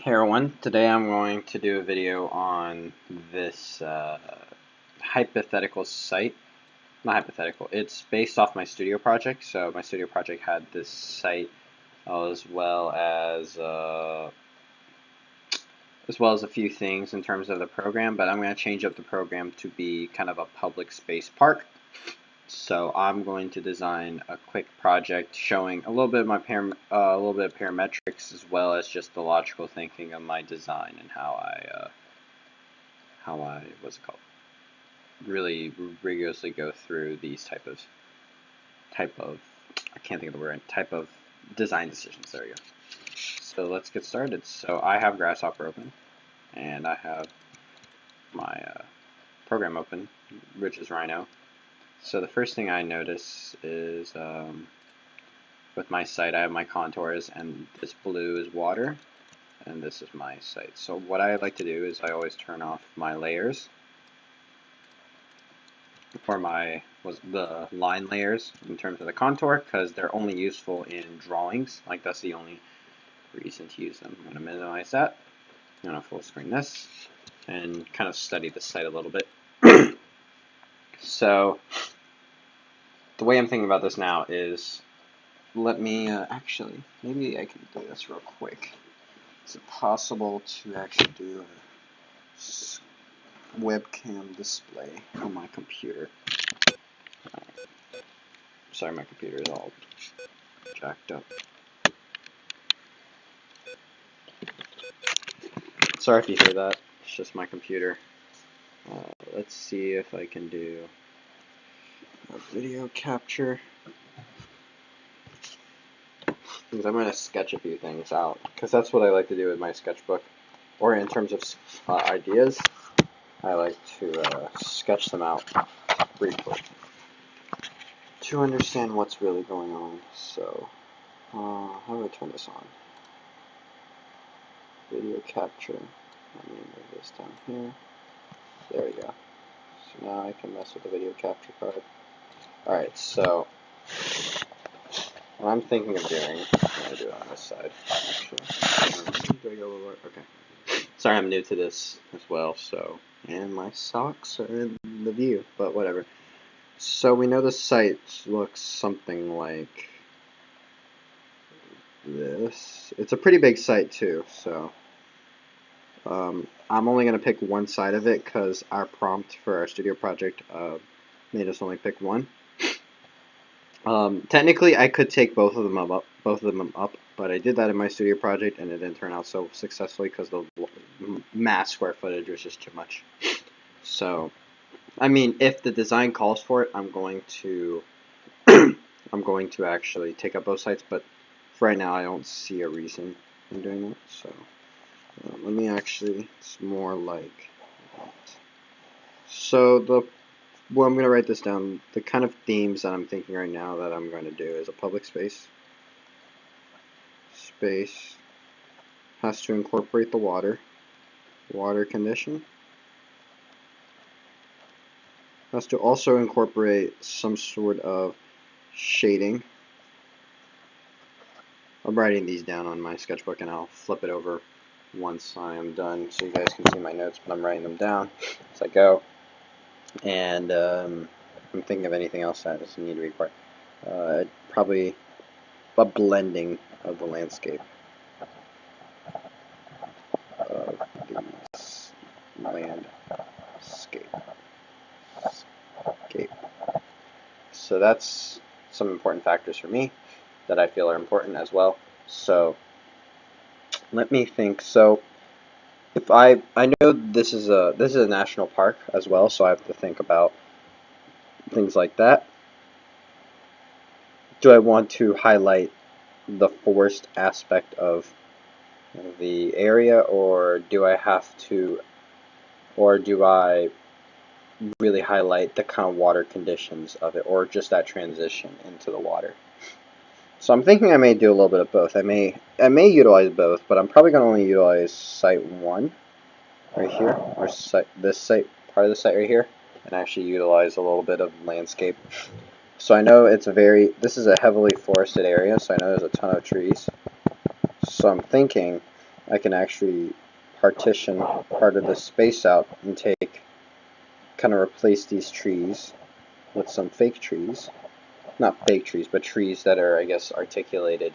Hey everyone, today I'm going to do a video on this hypothetical site. Not hypothetical, it's based off my studio project. So my studio project had this site as well as a few things in terms of the program, but I'm going to change up the program to be kind of a public space park. So I'm going to design a quick project showing a little bit of my parametrics as well as just the logical thinking of my design and how I what's it called, really rigorously go through these type of I can't think of the word, type of design decisions. There you go. So let's get started. So I have Grasshopper open and I have my program open, which is Rhino. So the first thing I notice is with my site, I have my contours, and this blue is water, and this is my site. So what I like to do is I always turn off my layers, or the line layers in terms of the contour, because they're only useful in drawings. Like, that's the only reason to use them. I'm going to minimize that. I'm going to full screen this and kind of study the site a little bit. So the way I'm thinking about this now is, let me actually, maybe I can do this real quick. Is it possible to actually do a webcam display on my computer? Sorry, my computer is all jacked up. Sorry if you hear that. It's just my computer. Let's see if I can do a video capture. Because I'm going to sketch a few things out, because that's what I like to do with my sketchbook. Or in terms of ideas, I like to sketch them out briefly to understand what's really going on. So, how do I turn this on? Video capture. Let me move this down here. There we go. So now I can mess with the video capture card. Alright, so what I'm thinking of doing, I'm going to do it on this side, actually. Do I go over? Okay. Sorry, I'm new to this as well, so, and my socks are in the view, but whatever. So we know the site looks something like this. It's a pretty big site too, so I'm only going to pick one side of it because our prompt for our studio project made us only pick one. Technically, I could take both of them up, but I did that in my studio project, and it didn't turn out so successfully because the mass square footage was just too much. So, I mean, if the design calls for it, I'm going to actually take up both sides. But for right now, I don't see a reason in doing that. So, let me actually. It's more like that. So I'm going to write this down. The kind of themes that I'm thinking right now that I'm going to do is a public space. Space has to incorporate the water condition. Has to also incorporate some sort of shading. I'm writing these down on my sketchbook, and I'll flip it over once I am done so you guys can see my notes, but I'm writing them down as I go. And I'm thinking of anything else that doesn't need to be required. Probably a blending of the landscape of these landscape. So that's some important factors for me that I feel are important as well. So let me think. So if I know this is a national park as well, so I have to think about things like that. Do I want to highlight the forest aspect of the area, or do I really highlight the kind of water conditions of it, or just that transition into the water? So I'm thinking I may do a little bit of both. I may utilize both, but I'm probably going to only utilize site 1 right here, or part of the site right here, and actually utilize a little bit of landscape. So I know this is a heavily forested area, so I know there's a ton of trees. So I'm thinking, I can actually partition part of the space out and kind of replace these trees with some fake trees. Not fake trees, but trees that are, I guess, articulated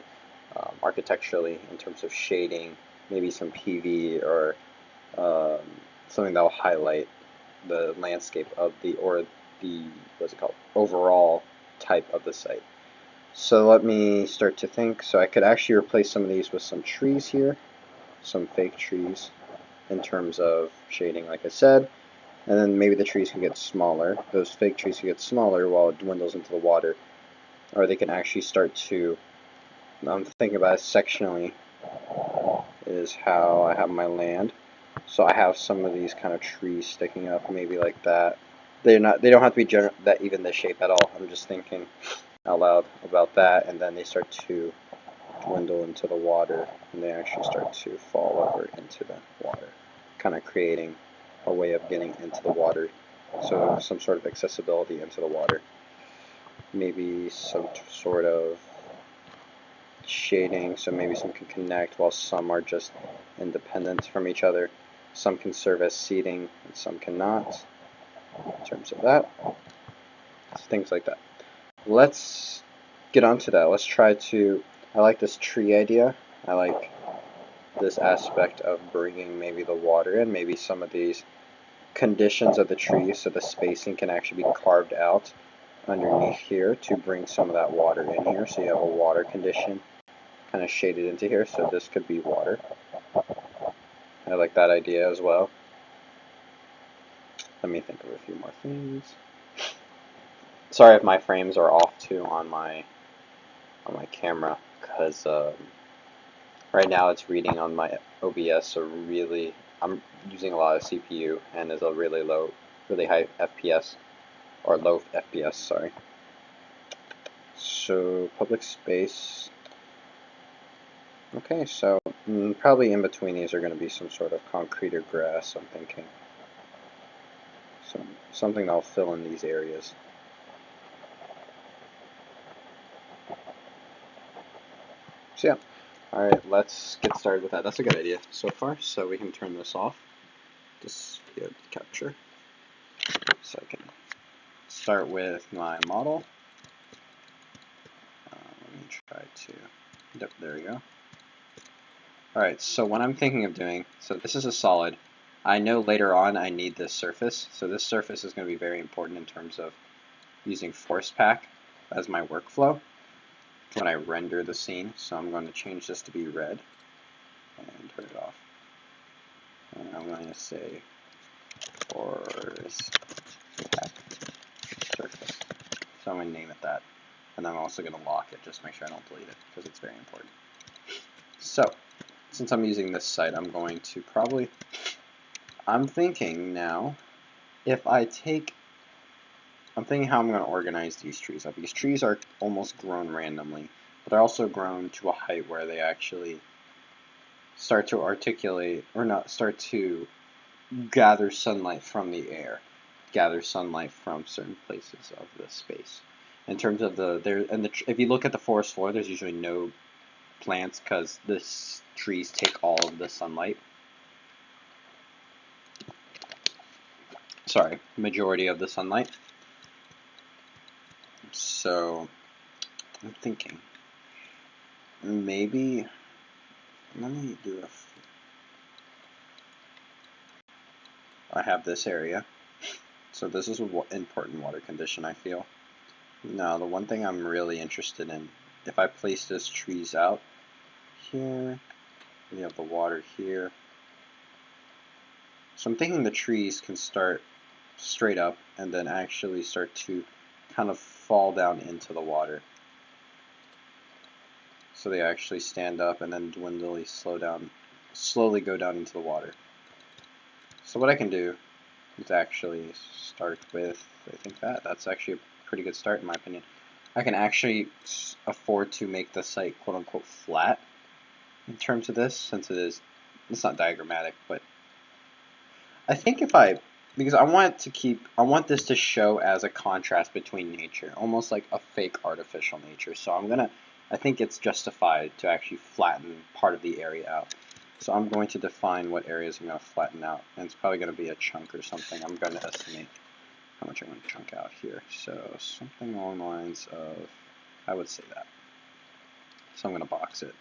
architecturally in terms of shading, maybe some PV or something that will highlight the landscape of what's it called, overall type of the site. So let me start to think. So I could actually replace some of these with some trees here, some fake trees in terms of shading, like I said, and then maybe the trees can get smaller. Those fake trees can get smaller while it dwindles into the water, or they can actually start to, I'm thinking about it sectionally, is how I have my land. So I have some of these kind of trees sticking up, maybe like that. They don't have to be that even the shape at all. I'm just thinking out loud about that, and then they start to dwindle into the water, and they actually start to fall over into the water, kind of creating a way of getting into the water, so some sort of accessibility into the water. Maybe some sort of shading, so maybe some can connect while some are just independent from each other. Some can serve as seating and some cannot, in terms of that. So things like that. Let's get onto that. Let's try to, I like this tree idea. I like this aspect of bringing maybe the water in, maybe some of these conditions of the tree, so the spacing can actually be carved out underneath here to bring some of that water in here. So you have a water condition kind of shaded into here, so this could be water. I like that idea as well. Let me think of a few more things. Sorry if my frames are off too on my camera, because right now it's reading on my OBS, so really I'm using a lot of CPU and is a really high FPS, or low FPS, sorry. So public space. Okay, so probably in between these are going to be some sort of concrete or grass, I'm thinking. So something that'll fill in these areas. So yeah, alright, let's get started with that. That's a good idea so far, so we can turn this off, this video capture. So I can start with my model. Let me try to, yep, there we go. Alright, so what I'm thinking of doing, so this is a solid. I know later on I need this surface, so this surface is going to be very important in terms of using force pack as my workflow when I render the scene. So I'm going to change this to be red and turn it off. And I'm going to say force pack surface. So I'm going to name it that. And I'm also going to lock it, just to make sure I don't delete it, because it's very important. So, since I'm using this site, I'm going to probably, I'm thinking now, if I take, I'm thinking how I'm going to organize these trees up. These trees are almost grown randomly, but they're also grown to a height where they actually start to articulate, or not, start to gather sunlight from the air, gather sunlight from certain places of the space. In terms of if you look at the forest floor, there's usually no plants because the trees take all of the sunlight. Sorry, majority of the sunlight. So I'm thinking maybe, let me do I have this area. So this is an important water condition, I feel. Now, the one thing I'm really interested in, if I place this trees out here, we have the water here. So I'm thinking the trees can start straight up and then actually start to kind of fall down into the water. So they actually stand up and then slowly go down into the water. So what I can do is actually start with, I think that's actually a pretty good start in my opinion. I can actually afford to make the site quote unquote flat in terms of this, since it's not diagrammatic, but I think because I want this to show as a contrast between nature, almost like a fake artificial nature. So I think it's justified to actually flatten part of the area out. So I'm going to define what areas I'm going to flatten out, and it's probably going to be a chunk or something. I'm going to estimate how much I'm going to chunk out here. So something along the lines of, I would say that. So I'm going to box it,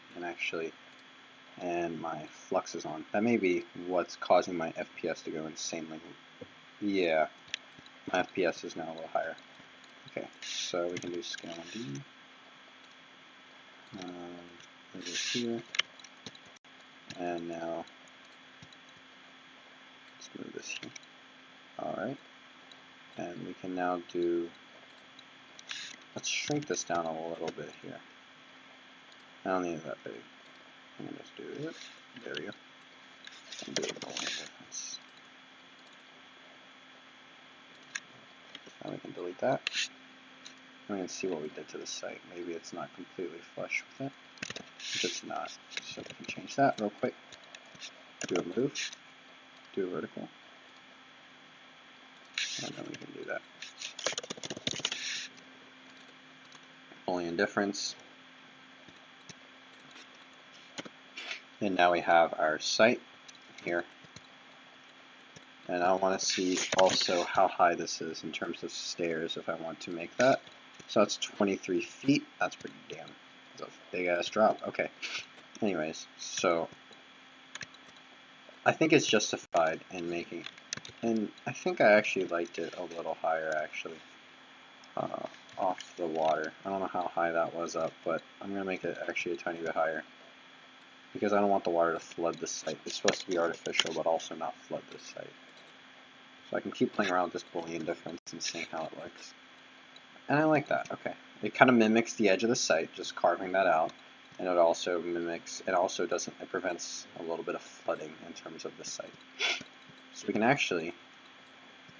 and my flux is on. That may be what's causing my FPS to go insanely. Yeah, my FPS is now a little higher. Okay, so we can do scale D. Over here. And now, let's move this here. Alright. And we can now do, let's shrink this down a little bit here. I don't need it that big. I'm going to just do it. There we go. And do a boolean difference. Now we can delete that. And we can see what we did to the site. Maybe it's not completely flush with it. If it's not, so we can change that real quick. Do a move. Do a vertical. And then we can do that. Boolean difference. And now we have our site here. And I want to see also how high this is in terms of stairs if I want to make that. So that's 23 feet. That's pretty damn. That's a big ass drop. Okay. Anyways, so I think it's justified in making, and I think I actually liked it a little higher actually, off the water. I don't know how high that was up, but I'm going to make it actually a tiny bit higher. Because I don't want the water to flood the site. It's supposed to be artificial, but also not flood the site. So I can keep playing around with this Boolean difference and seeing how it looks. And I like that. Okay. It kind of mimics the edge of the site, just carving that out. And it also mimics, it prevents a little bit of flooding in terms of the site. So we can actually,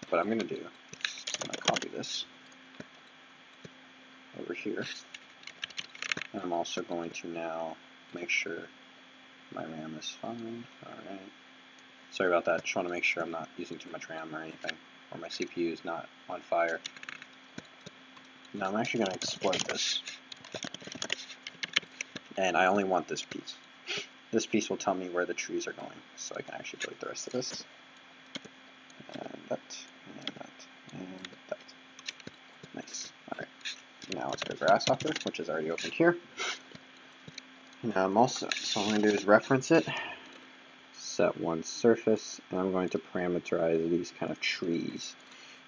what I'm going to do, I'm going to copy this over here. And I'm also going to now make sure my RAM is fine. Alright. Sorry about that. Just want to make sure I'm not using too much RAM or anything, or my CPU is not on fire. Now I'm actually going to exploit this. And I only want this piece. This piece will tell me where the trees are going, so I can actually delete the rest of this. And that, and that, and that. Nice. Alright. Now let's go Grasshopper, which is already opened here. Now I'm also, so all I'm going to do is reference it, set one surface, and I'm going to parameterize these kind of trees.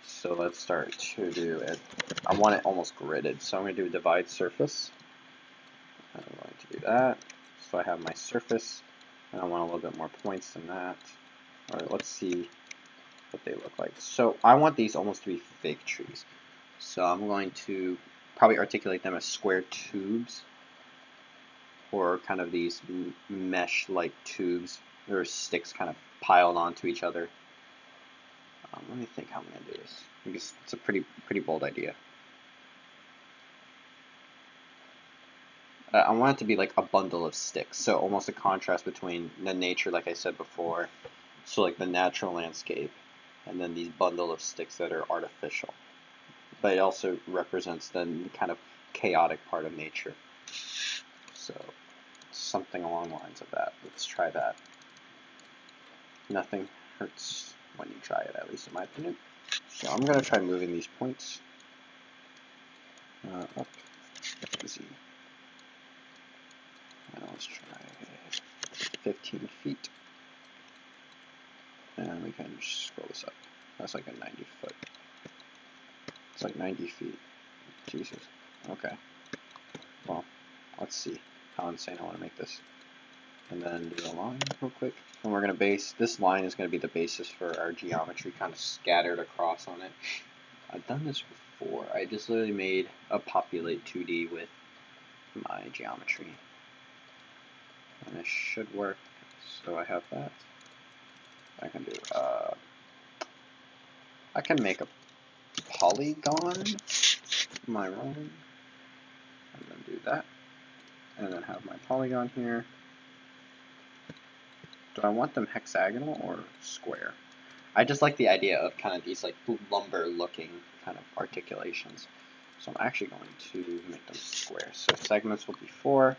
So let's start to do it. I want it almost gridded, so I'm going to do a divide surface. I'm going to do that. So I have my surface, and I want a little bit more points than that. Alright, let's see what they look like. So I want these almost to be fake trees. So I'm going to probably articulate them as square tubes, or kind of these mesh-like tubes, or sticks kind of piled onto each other. Let me think how I'm going to do this, because it's a pretty bold idea. I want it to be like a bundle of sticks, so almost a contrast between the nature, like I said before, so like the natural landscape, and then these bundle of sticks that are artificial. But it also represents the kind of chaotic part of nature. So something along the lines of that. Let's try that. Nothing hurts when you try it, at least in my opinion. So I'm going to try moving these points up. Easy. Now let's try 15 feet. And we can just scroll this up. That's like a 90 foot. It's like 90 feet. Jesus. Okay. Well, let's see how insane I want to make this. And then do a line real quick. And we're going to base, this line is going to be the basis for our geometry kind of scattered across on it. I've done this before. I just literally made a populate 2D with my geometry. And it should work. So I have that. I can do, I can make a polygon. Am I wrong? And then do that. And then have my polygon here. Do I want them hexagonal or square? I just like the idea of kind of these like lumber looking kind of articulations. So I'm actually going to make them square. So segments will be 4.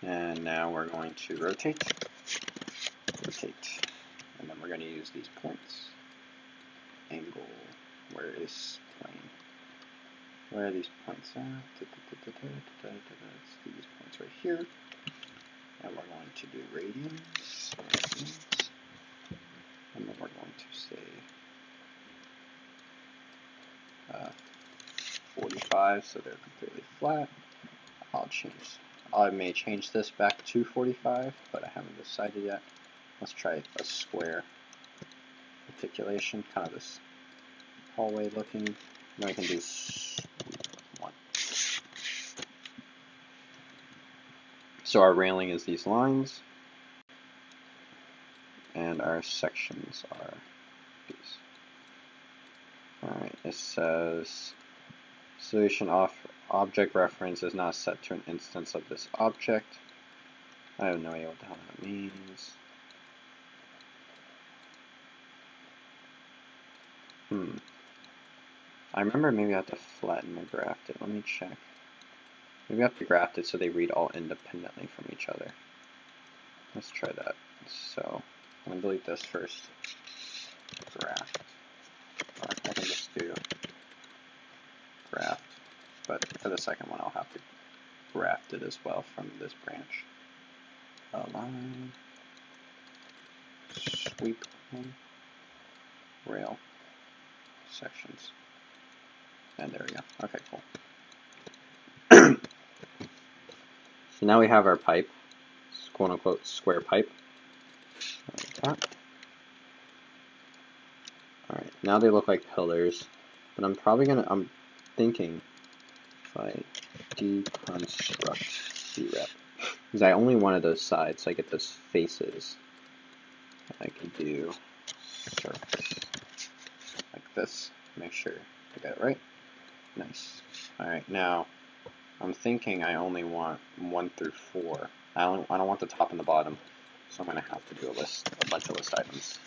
And now we're going to rotate, and then we're going to use these points. Angle, where is plane? Where are these points at? It's these points right here. And we're going to do radians, and then we're going to say 45, so they're completely flat. I may change this back to 45, but I haven't decided yet. Let's try a square articulation, kind of this hallway looking. Then we can do one. So our railing is these lines, and our sections are these. Alright, it says solution object reference is not set to an instance of this object. I have no idea what the hell that means. I remember maybe I have to flatten or graft it. Let me check. Maybe I have to graft it so they read all independently from each other. Let's try that. So I'm going to delete this first. Graft. Or I can just do graft. But for the second one, I'll have to graft it as well from this branch. Align. Sweep. Rail. Sections. And there we go. Okay, cool. So now we have our pipe, quote unquote square pipe. Like that. Alright, now they look like pillars, but I'm thinking if I deconstruct C-rep, because I only wanted those sides, so I get those faces. I can do surface like this. Make sure I got it right. Nice. Alright, now I'm thinking I only want 1 through 4. I don't want the top and the bottom, so I'm going to have to do a bunch of list items.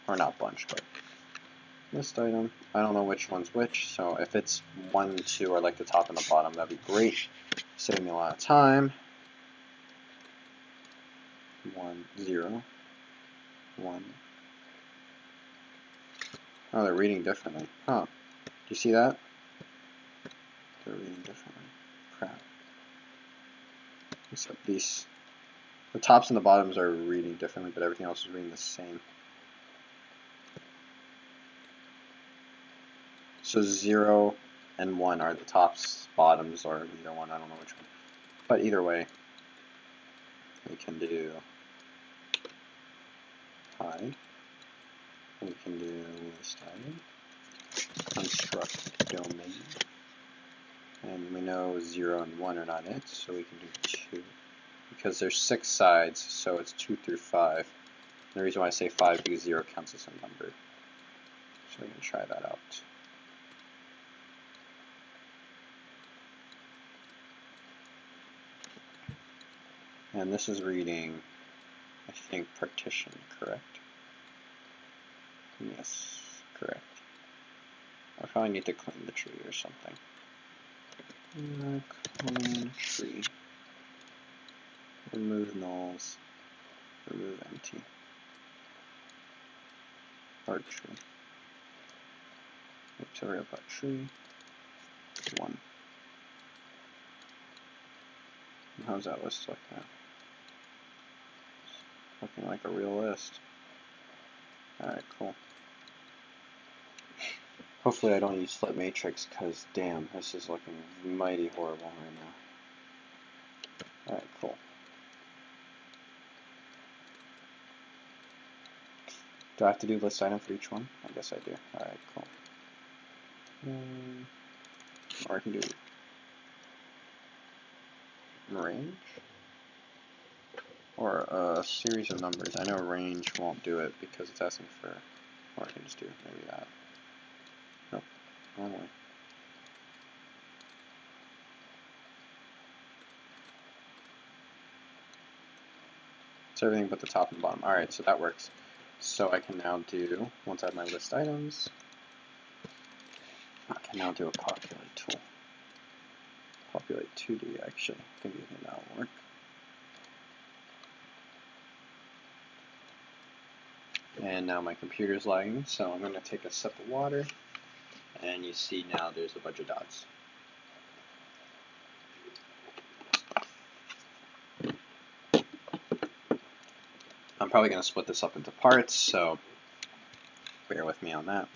Or not bunch, but list item. I don't know which one's which, so if it's 1, 2, or like the top and the bottom, that'd be great. Save me a lot of time. 1, 0, 1. Oh, they're reading differently. Huh. Do you see that? They're reading differently. Crap. Except these. The tops and the bottoms are reading differently, but everything else is reading the same. So 0 and 1 are the tops, bottoms, or either one. I don't know which one. But either way, we can do hide. We can do list item. Construct domain. And we know 0 and 1 are not it, so we can do 2. Because there's 6 sides, so it's 2 through 5. And the reason why I say 5 is because 0 counts as a number. So we can try that out. And this is reading, I think, partition, correct? Yes, correct. I probably need to clean the tree or something. Clean tree. Remove nulls. Remove empty. Part tree. Victoria part tree. 1. And how's that list look now? It's looking like a real list. Alright, cool. Hopefully I don't use flip matrix, because damn, this is looking mighty horrible right now. Alright, cool. Do I have to do list item for each one? I guess I do. Alright, cool. Or I can do range. Or a series of numbers. I know range won't do it because it's asking for, or I can just do maybe that. Nope, wrong way. It's everything but the top and bottom. Alright, so that works. So I can now do, once I have my list items, I can now do a populate tool. Populate 2D actually. I think even that will work. And now my computer's lagging, so I'm going to take a sip of water, and you see now there's a bunch of dots. I'm probably going to split this up into parts, so bear with me on that.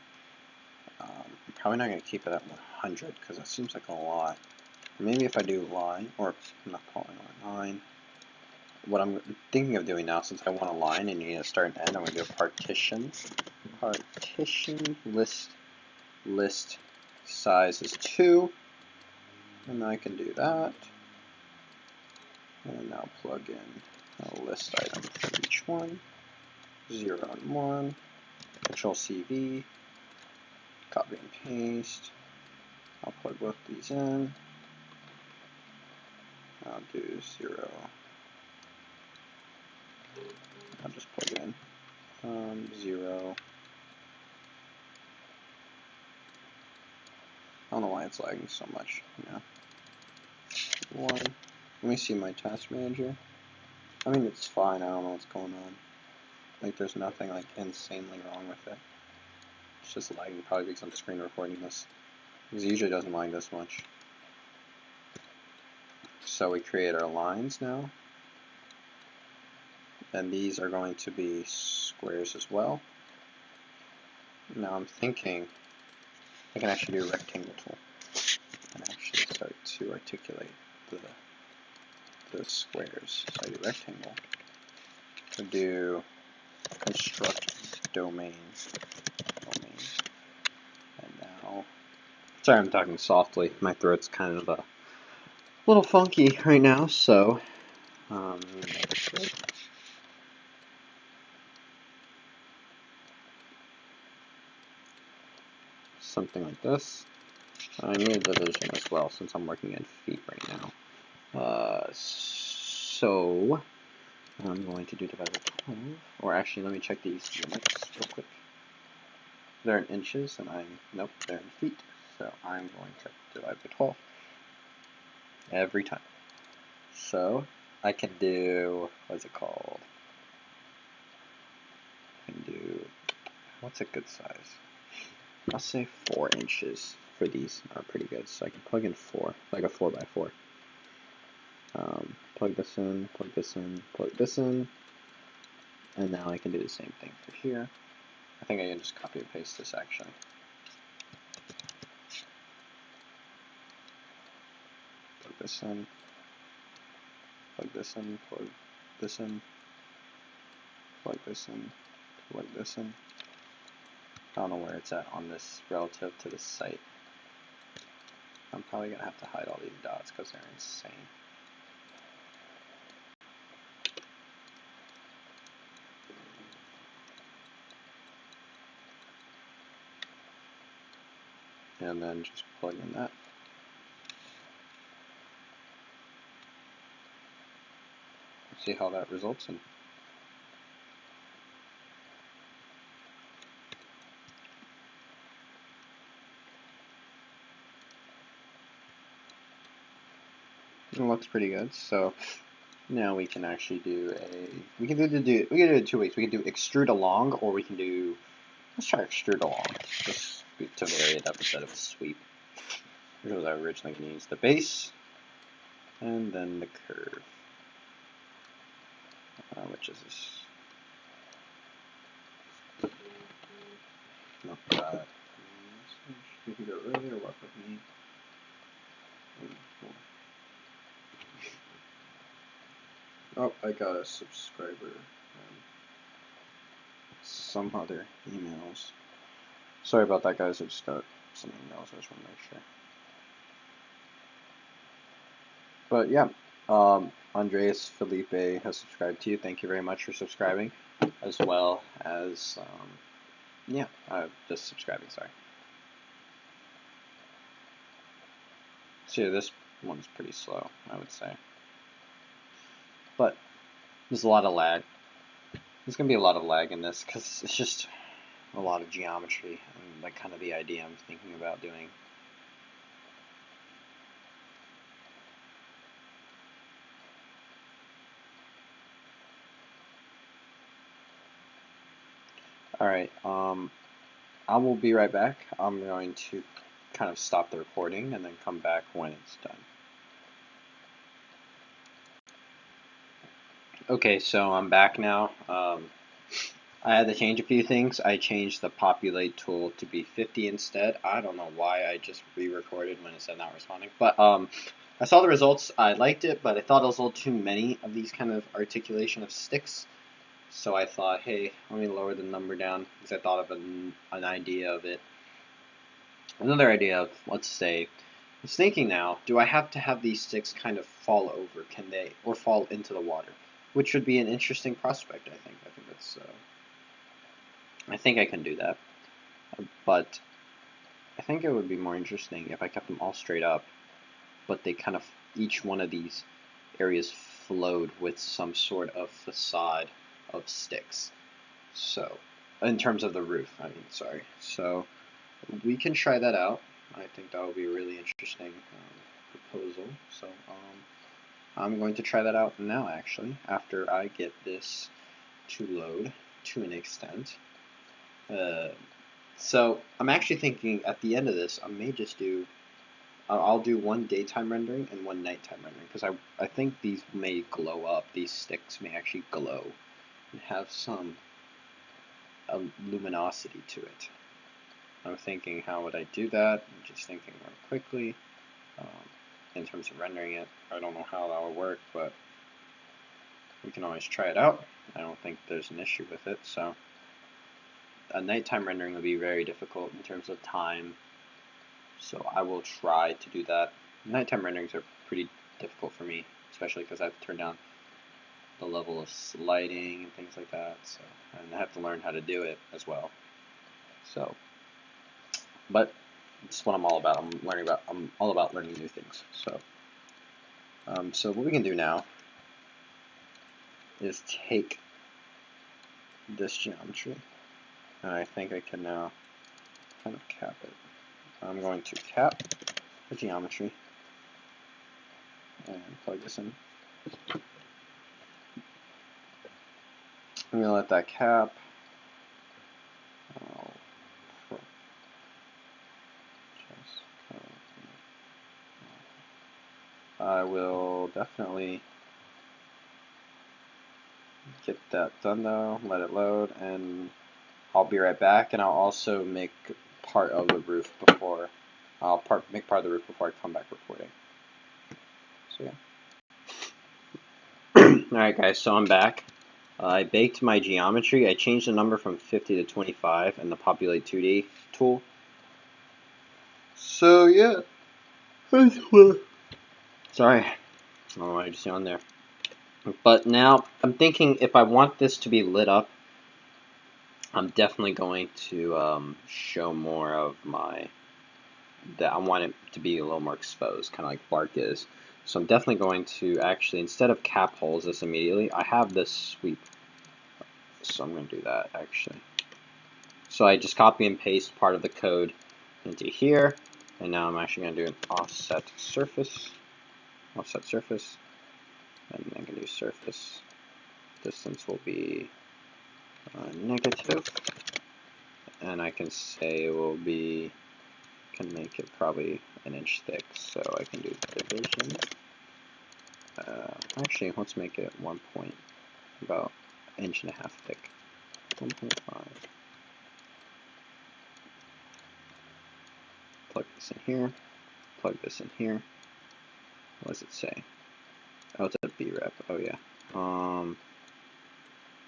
I'm probably not going to keep it at 100 because that seems like a lot. Maybe if I do line, or not polyline, line. What I'm thinking of doing now, since I want a line and you need to start and end, I'm going to do a partition. Partition list size is 2, and I can do that. And now plug in a list item for each one. 0 and 1. Control CV. Copy and paste. I'll plug both these in. I'll do 0. I'll just plug in 0. I don't know why it's lagging so much. Yeah. 1. Let me see my task manager. I mean, it's fine. I don't know what's going on. Like, there's nothing like insanely wrong with it. It's just lagging probably because I'm screen recording this. Because it usually doesn't lag this much. So we create our lines now. And these are going to be squares as well. Now I'm thinking I can actually do a rectangle tool and actually start to articulate the squares. So I do rectangle. I do construct domain. And now, sorry I'm talking softly. My throat's kind of a little funky right now, so something like this. I need a division as well since I'm working in feet right now. So I'm going to do divide by 12, or actually let me check these units real quick. They're in inches, and nope, they're in feet, so I'm going to divide by 12 every time. So I can do, what's it called? I can do, what's a good size? I'll say 4 inches for these are pretty good, so I can plug in 4, like a 4 by 4. Plug this in, plug this in, plug this in, and now I can do the same thing for here. I think I can just copy and paste this actually. Plug this in, plug this in, plug this in, plug this in, plug this in. I don't know where it's at on this relative to the site. I'm probably going to have to hide all these dots because they're insane. And then just plug in that. See how that results in. It looks pretty good. So now we can actually do we can do it in 2 ways. We can do extrude along, or we can do, let's try extrude along, just to vary it up instead of a sweep. Here's what I originally going to use: the base, and then the curve, which is this. Not bad. You can go earlier, work with me. Oh, I got a subscriber. Some other emails. Sorry about that, guys. I just got some emails. I just want to make sure. But yeah, Andreas Felipe has subscribed to you. Thank you very much for subscribing, as well as just subscribing. Sorry. So yeah, this one's pretty slow, I would say. But there's a lot of lag. There's gonna be a lot of lag in this because it's just a lot of geometry and like kind of the idea I'm thinking about doing. Alright, I will be right back. I'm going to kind of stop the recording and then come back when it's done. Okay, so I'm back now. I had to change a few things. I changed the populate tool to be 50 instead. I don't know why I just re-recorded when it said not responding. But I saw the results. I liked it, but I thought it was a little too many of these kind of articulation of sticks. So I thought, hey, let me lower the number down because I thought of an idea of it. Another idea of, let's say, I was thinking now, do I have to have these sticks kind of fall over? Can they, or fall into the water? Which would be an interesting prospect, I think. I think I can do that. But I think it would be more interesting if I kept them all straight up, but they kind of, each one of these areas flowed with some sort of facade of sticks. So, in terms of the roof, I mean, sorry. So, we can try that out. I think that would be a really interesting proposal. So, I'm going to try that out now, actually, after I get this to load to an extent. So I'm actually thinking at the end of this, I may just do, I'll do one daytime rendering and one nighttime rendering, because I think these may glow up. These sticks may actually glow and have some luminosity to it. I'm thinking, how would I do that? I'm just thinking more quickly in terms of rendering it. I don't know how that will work, but we can always try it out. I don't think there's an issue with it. So a nighttime rendering will be very difficult in terms of time, so I will try to do that. Nighttime renderings are pretty difficult for me, especially because I have to turn down the level of lighting and things like that, so, and I have to learn how to do it as well. So, but it's what I'm all about. I'm all about learning new things. So, so what we can do now is take this geometry, and I think I can now kind of cap it. I'm going to cap the geometry and plug this in. I'm going to let that cap. I will definitely get that done though, let it load, and I'll be right back, and I'll also make part of the roof before, make part of the roof before I come back recording. So yeah. Alright guys, so I'm back. I baked my geometry. I changed the number from 50 to 25 in the Populate 2D tool. So yeah. Sorry. I don't know why I just yawned there. But now, I'm thinking if I want this to be lit up, I'm definitely going to show more of I want it to be a little more exposed, kind of like bark is. So I'm definitely going to actually, instead of cap holes this immediately, I have this sweep. So I'm going to do that actually. So I just copy and paste part of the code into here, and now I'm actually going to do an offset surface, and I can do surface. Distance will be negative, and I can say it will be, can make it probably an inch thick, so I can do division. Actually, let's make it 1 point, about an inch and a half thick. 1.5. Plug this in here. Plug this in here. What does it say? Oh, it's a B rep. Oh yeah.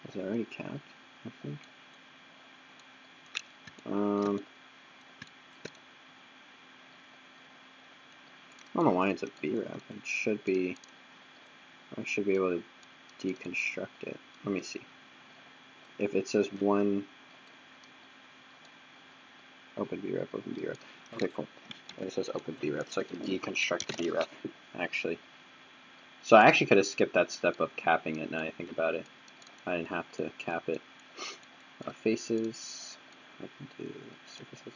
Is it already capped? I think. I don't know why it's a B rep. It should be. I should be able to deconstruct it. Let me see. If it says one. Open B rep. Open B rep. Okay, cool. It says open B rep, so I can deconstruct the B rep actually. So I actually could have skipped that step of capping it. Now I think about it, I didn't have to cap it. Faces. I can do surfaces.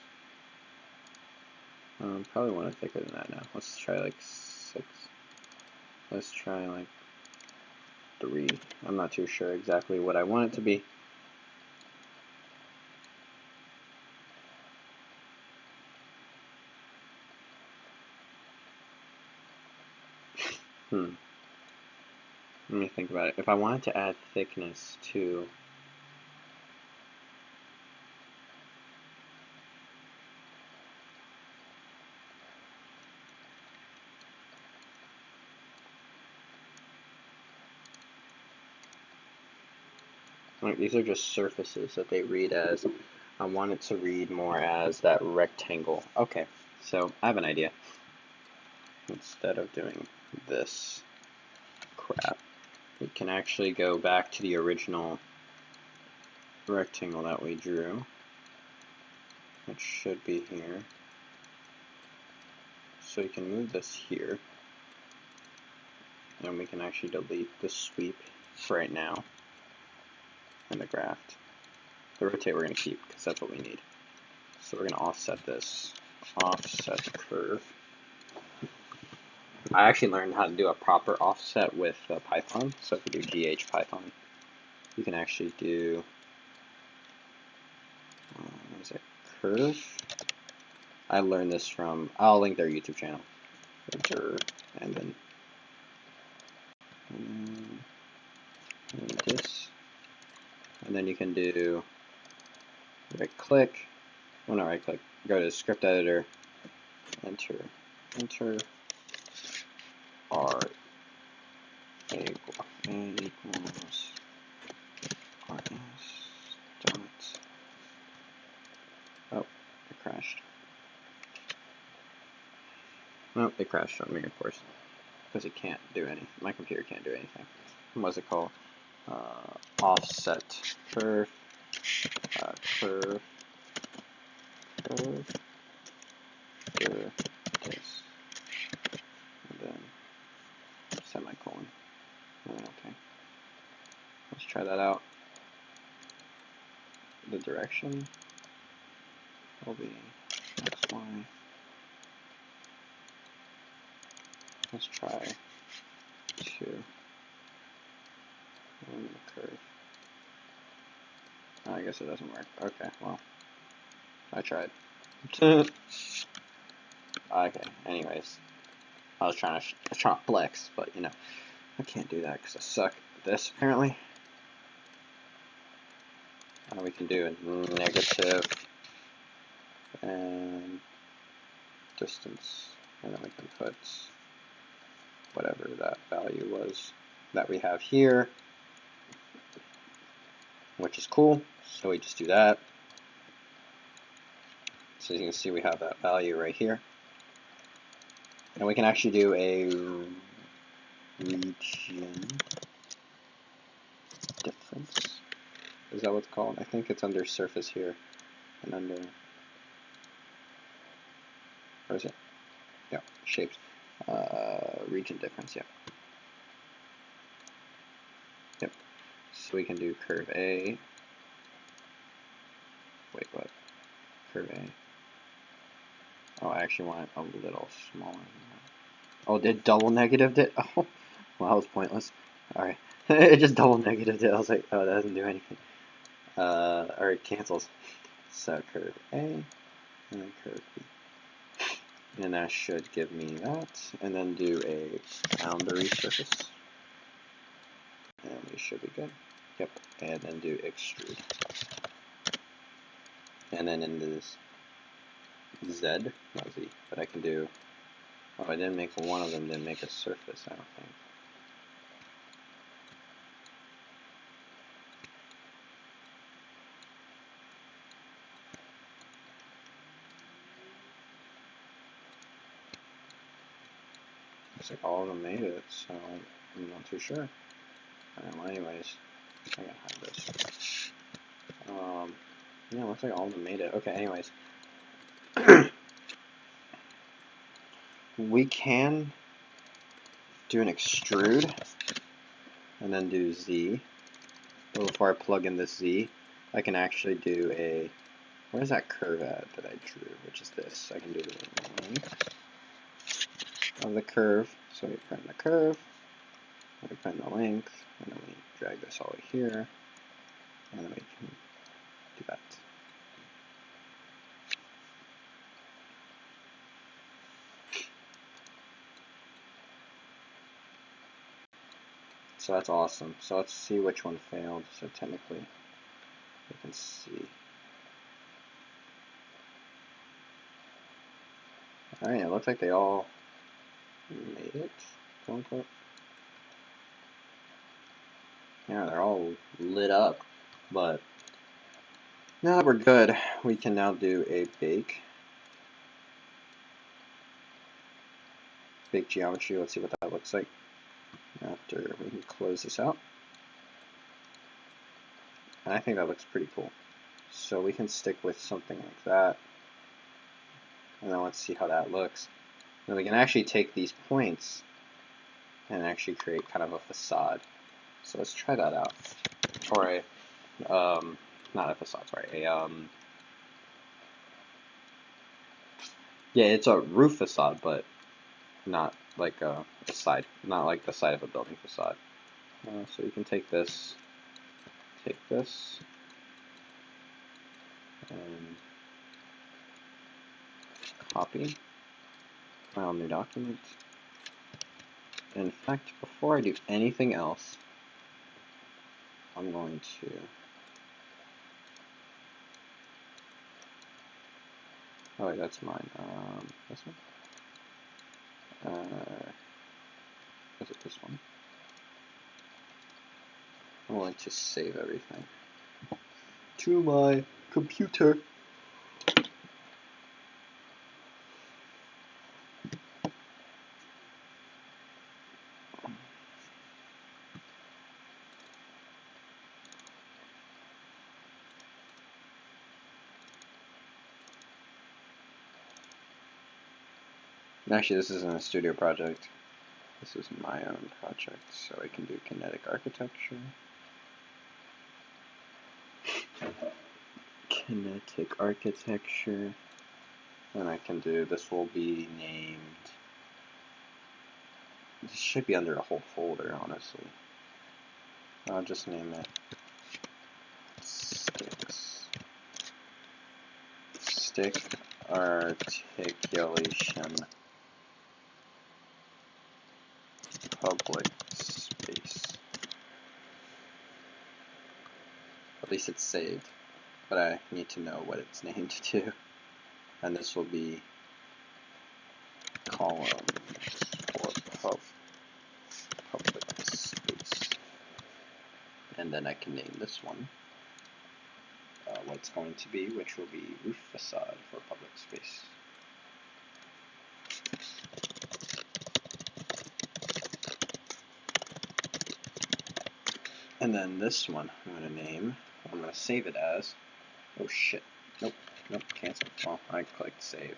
Probably want it thicker than that now. Let's try like 6. Let's try like 3. I'm not too sure exactly what I want it to be. Let me think about it. If I wanted to add thickness to like these are just surfaces that they read as. I want it to read more as that rectangle. Okay, so I have an idea. Instead of doing this crap, we can actually go back to the original rectangle that we drew. It should be here. So you can move this here. And we can actually delete the sweep for right now. And the graft. The rotate we're going to keep because that's what we need. So we're going to offset this. Offset curve. I actually learned how to do a proper offset with Python. So if you do GH Python, you can actually do what is it? Curve. I learned this from, I'll link their YouTube channel. And then this. And then you can do right click. Well, not right click. Go to script editor. Enter R equals RS dot. Oh, it crashed. Well, it crashed on me, of course, because it can't do anything. My computer can't do anything. What's it called? Offset curve. Curve. This. And then semicolon. And then okay. Let's try that out. The direction will be X, Y. Let's try 2. And the curve. Oh, I guess it doesn't work. Okay, well, I tried. Okay, anyways. I was trying to flex, but you know, I can't do that because I suck at this apparently. We can do a negative and distance, and then we can put whatever that value was that we have here, which is cool. So we just do that. So you can see we have that value right here. And we can actually do a region difference. Is that what it's called? I think it's under surface here and under, where is it? Yeah, shapes. Region difference, yeah. Yep. So we can do curve A. Wait, what? Curve A. Oh, I actually want it a little smaller than that. Oh, did double negative it? Oh, well, that was pointless. Alright. It just double negatived it. I was like, oh, that doesn't do anything. Alright, cancels. So curve A, and then curve B. And that should give me that. And then do a boundary surface. And we should be good. Yep. And then do extrude. And then in this Z, not Z, but I can do, oh, I didn't make one of them, didn't make a surface, I don't think. Looks like all of them made it, so I'm not too sure. Well, anyways, I gotta hide this. Yeah, looks like all of them made it. Okay, anyways. We can do an extrude and then do Z. But before I plug in this Z, I can actually do a, where's that curve at that I drew, which is this. I can do the length of the curve. So we print the curve, we print the length, and then we drag this all the way here, and then we can do that. So that's awesome. So let's see which one failed. So technically, we can see. Alright, it looks like they all made it, quote unquote. Yeah, they're all lit up, but now that we're good, we can now do a bake geometry. Let's see what that looks like after we can close this out. And I think that looks pretty cool. So we can stick with something like that. And then let's see how that looks. Then we can actually take these points and actually create kind of a facade. So let's try that out. Or a, not a facade, sorry, yeah, it's a roof facade, but not like a side, not like the side of a building facade. So you can take this, and copy, file new document. In fact, before I do anything else, I'm going to oh wait, that's mine. This one? Is it this one? I'm going to save everything to my computer. Actually, this isn't a studio project. This is my own project, so I can do kinetic architecture. And I can do, this will be named, this should be under a whole folder, honestly. I'll just name it Sticks. Stick Articulation Public Space. At least it's saved, but I need to know what it's named to. And this will be columns for public space. And then I can name this one what it's going to be, which will be roof facade for public space. And then this one I'm going to save it as, oh shit, nope, cancel. Well, I clicked save,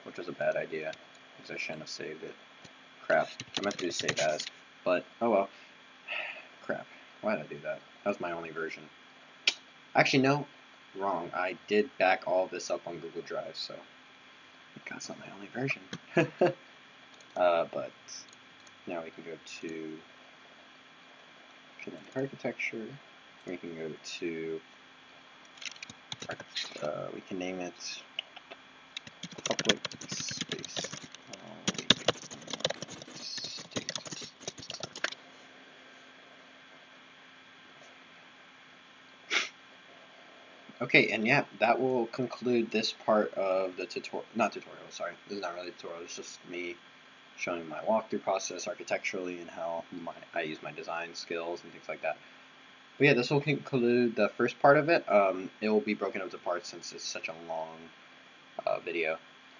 which was a bad idea, because I shouldn't have saved it. Crap, I meant to do save as, but oh well. Crap, why did I do that? That was my only version. Actually, no, wrong. I did back all of this up on Google Drive, so that's not my only version. But now we can go to kinetic architecture. We can go to, we can name it public space. Okay, and yeah, that will conclude this part of the tutorial. Not tutorial, sorry. This is not really a tutorial. It's just me showing my walkthrough process architecturally and how I use my design skills and things like that. But yeah, this will conclude the first part of it. It will be broken up into parts since it's such a long video.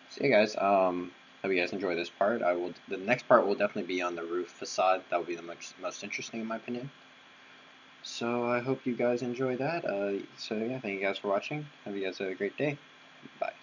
So yeah, guys, hope you guys enjoy this part. The next part will definitely be on the roof facade. That will be the most interesting in my opinion. So I hope you guys enjoy that. So yeah, thank you guys for watching. Hope you guys have a great day. Bye.